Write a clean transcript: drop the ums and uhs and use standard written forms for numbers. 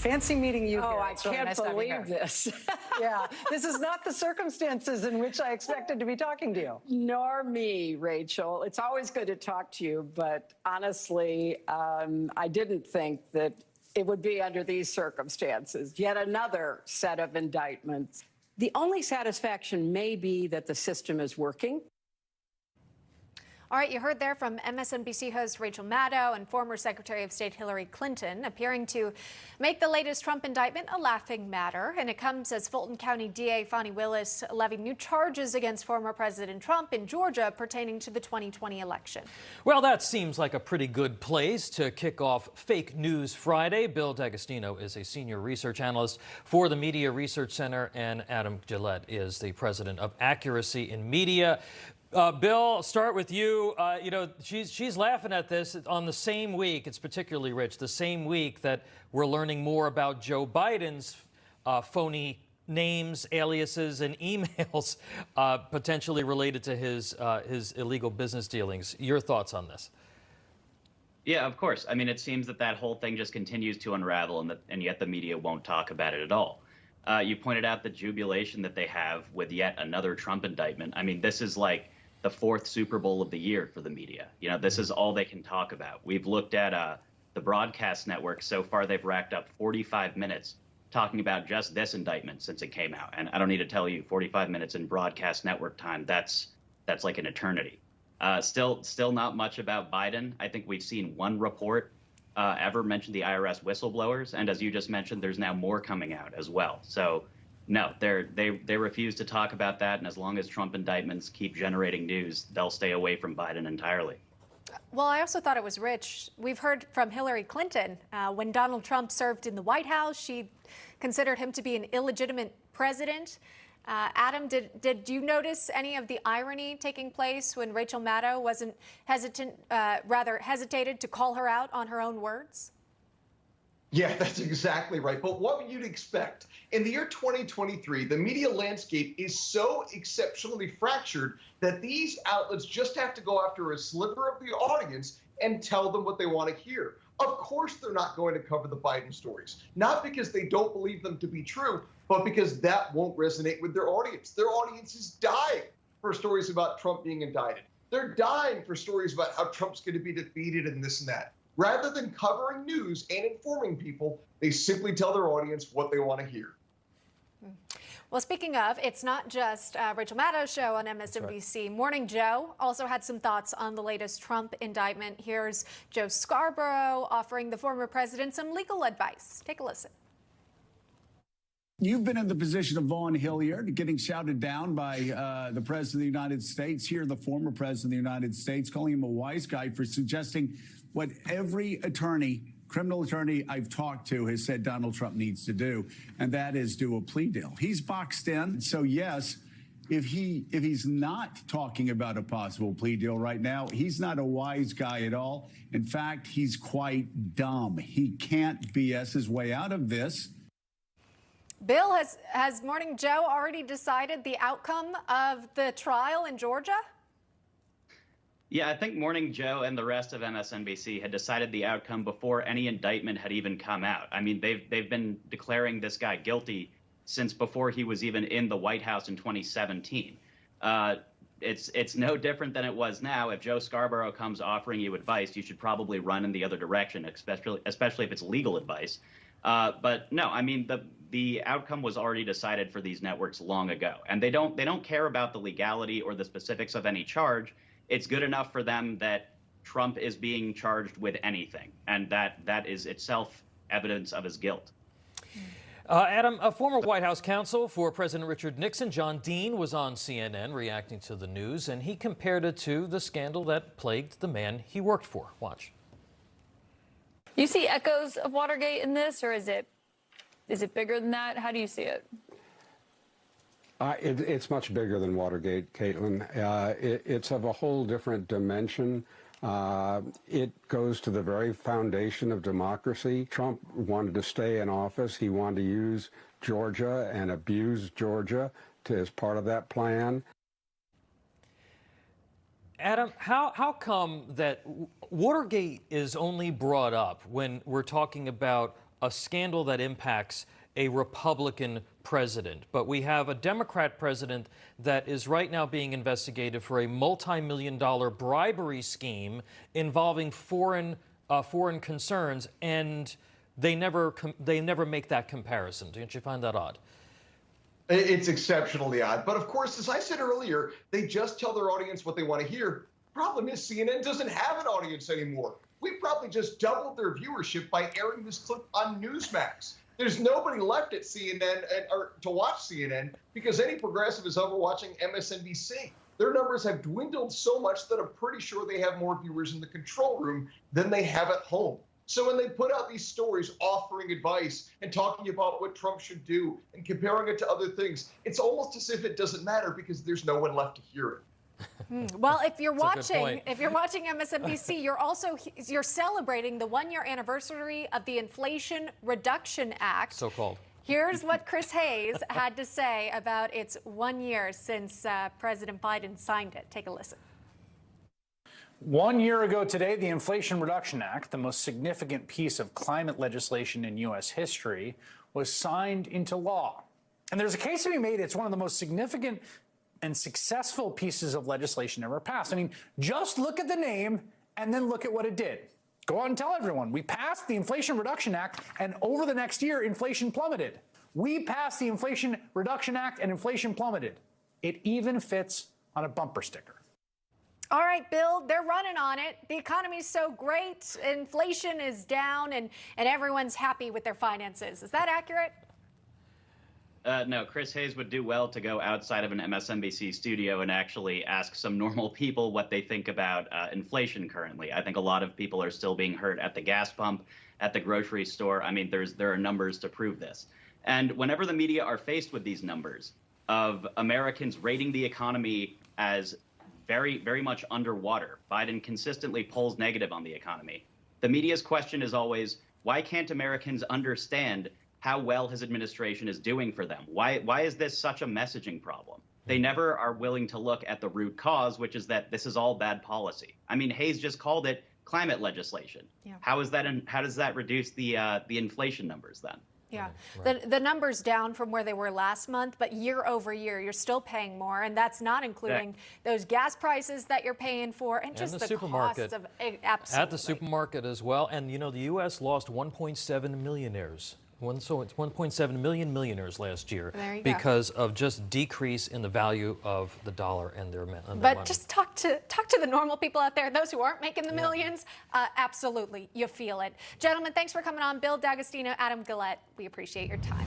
Fancy meeting you here. Oh, I It's really can't nice to have you believe here. this. Yeah, this is not the circumstances in which I expected to be talking to you. Nor me, Rachel. It's always good to talk to you, but honestly, I didn't think that it would be under these circumstances. Yet another set of indictments. The only satisfaction may be that the system is working. All right, you heard there from MSNBC host Rachel Maddow and former Secretary of State Hillary Clinton appearing to make the latest Trump indictment a laughing matter. And it comes as Fulton County DA Fani Willis levied new charges against former President Trump in Georgia pertaining to the 2020 election. Well, that seems like a pretty good place to kick off Fake News Friday. Bill D'Agostino is a senior research analyst for the Media Research Center, and Adam Guillette is the president of Accuracy in Media. Bill, start with you. You know, she's laughing at this on the same week. It's particularly rich. The same week that we're learning more about Joe Biden's phony names, aliases, and emails potentially related to his illegal business dealings. Your thoughts on this? Yeah, of course. I mean, it seems that whole thing just continues to unravel, and yet the media won't talk about it at all. You pointed out the jubilation that they have with yet another Trump indictment. I mean, this is like the fourth Super Bowl of the year for the media. You know, this is all they can talk about. We've looked at the broadcast network. So far, they've racked up 45 minutes talking about just this indictment since it came out. And I don't need to tell you, 45 minutes in broadcast network time, that's like an eternity. Still not much about Biden. I think we've seen one report ever mention the IRS whistleblowers. And as you just mentioned, there's now more coming out as well. So no, they refuse to talk about that. And as long as Trump indictments keep generating news, they'll stay away from Biden entirely. Well, I also thought it was rich. We've heard from Hillary Clinton when Donald Trump served in the White House, she considered him to be an illegitimate president. Adam, did you notice any of the irony taking place when Rachel Maddow wasn't hesitated to call her out on her own words? Yeah, that's exactly right. But what would you expect? In the year 2023, the media landscape is so exceptionally fractured that these outlets just have to go after a sliver of the audience and tell them what they want to hear. Of course, they're not going to cover the Biden stories, not because they don't believe them to be true, but because that won't resonate with their audience. Their audience is dying for stories about Trump being indicted. They're dying for stories about how Trump's going to be defeated and this and that. Rather than covering news and informing people, they simply tell their audience what they want to hear. Well, speaking of, it's not just Rachel Maddow's show on MSNBC. Right. Morning Joe also had some thoughts on the latest Trump indictment. Here's Joe Scarborough offering the former president some legal advice. Take a listen. You've been in the position of Vaughn Hilliard, getting shouted down by the President of the United States, here the former President of the United States, calling him a wise guy for suggesting what every attorney, criminal attorney I've talked to has said Donald Trump needs to do, and that is do a plea deal. He's boxed in, so yes, if he's not talking about a possible plea deal right now, he's not a wise guy at all. In fact, he's quite dumb. He can't BS his way out of this. Bill, has Morning Joe already decided the outcome of the trial in Georgia? Yeah, I think Morning Joe and the rest of MSNBC had decided the outcome before any indictment had even come out. I mean, they've been declaring this guy guilty since before he was even in the White House in 2017. It's no different than it was now. If Joe Scarborough comes offering you advice, you should probably run in the other direction, especially if it's legal advice. But no, I mean, the outcome was already decided for these networks long ago, and they don't care about the legality or the specifics of any charge. It's good enough for them that Trump is being charged with anything, and that is itself evidence of his guilt. Adam, a former White House counsel for President Richard Nixon, John Dean, was on CNN reacting to the news, and he compared it to the scandal that plagued the man he worked for. Watch. You see echoes of Watergate in this, or is it bigger than that? How do you see it? It's much bigger than Watergate, Caitlin. It's of a whole different dimension. It goes to the very foundation of democracy. Trump wanted to stay in office. He wanted to use Georgia and abuse Georgia as part of that plan. Adam, how come that Watergate is only brought up when we're talking about a scandal that impacts a Republican president. But we have a Democrat president that is right now being investigated for a multi-million-dollar bribery scheme involving foreign concerns, and they never make that comparison. Don't you find that odd? It's exceptionally odd. But of course, as I said earlier, they just tell their audience what they want to hear. Problem is, CNN doesn't have an audience anymore. We probably just doubled their viewership by airing this clip on Newsmax. There's nobody left at CNN or to watch CNN because any progressive is over watching MSNBC. Their numbers have dwindled so much that I'm pretty sure they have more viewers in the control room than they have at home. So when they put out these stories offering advice and talking about what Trump should do and comparing it to other things, it's almost as if it doesn't matter because there's no one left to hear it. Well, if you're watching MSNBC, you're celebrating the 1-year anniversary of the Inflation Reduction Act. So-called. Here's what Chris Hayes had to say about its 1 year since President Biden signed it. Take a listen. 1 year ago today, the Inflation Reduction Act, the most significant piece of climate legislation in U.S. history, was signed into law. And there's a case to be made. It's one of the most significant and successful pieces of legislation ever passed. I mean, just look at the name and then look at what it did. Go out and tell everyone, we passed the Inflation Reduction Act, and over the next year, inflation plummeted. We passed the Inflation Reduction Act, and inflation plummeted. It even fits on a bumper sticker. All right, Bill, they're running on it. The economy's so great, inflation is down, and everyone's happy with their finances. Is that accurate? No, Chris Hayes would do well to go outside of an MSNBC studio and actually ask some normal people what they think about inflation currently. I think a lot of people are still being hurt at the gas pump, at the grocery store. I mean, there are numbers to prove this. And whenever the media are faced with these numbers of Americans rating the economy as very, very much underwater, Biden consistently polls negative on the economy. The media's question is always, why can't Americans understand how well his administration is doing for them? Why is this such a messaging problem? They never are willing to look at the root cause, which is that this is all bad policy. I mean, Hayes just called it climate legislation. Yeah. How does that reduce the inflation numbers then? Yeah, Right. The number's down from where they were last month, but year over year, you're still paying more, and that's not including those gas prices that you're paying for, and just the supermarket. costs of absolutely. At the supermarket as well. And, you know, the U.S. lost 1.7 millionaires. So it's 1.7 million millionaires last year because of just decrease in the value of the dollar and their money. But just talk to the normal people out there, those who aren't making the millions. Absolutely, you feel it. Gentlemen, thanks for coming on. Bill D'Agostino, Adam Guillette, we appreciate your time.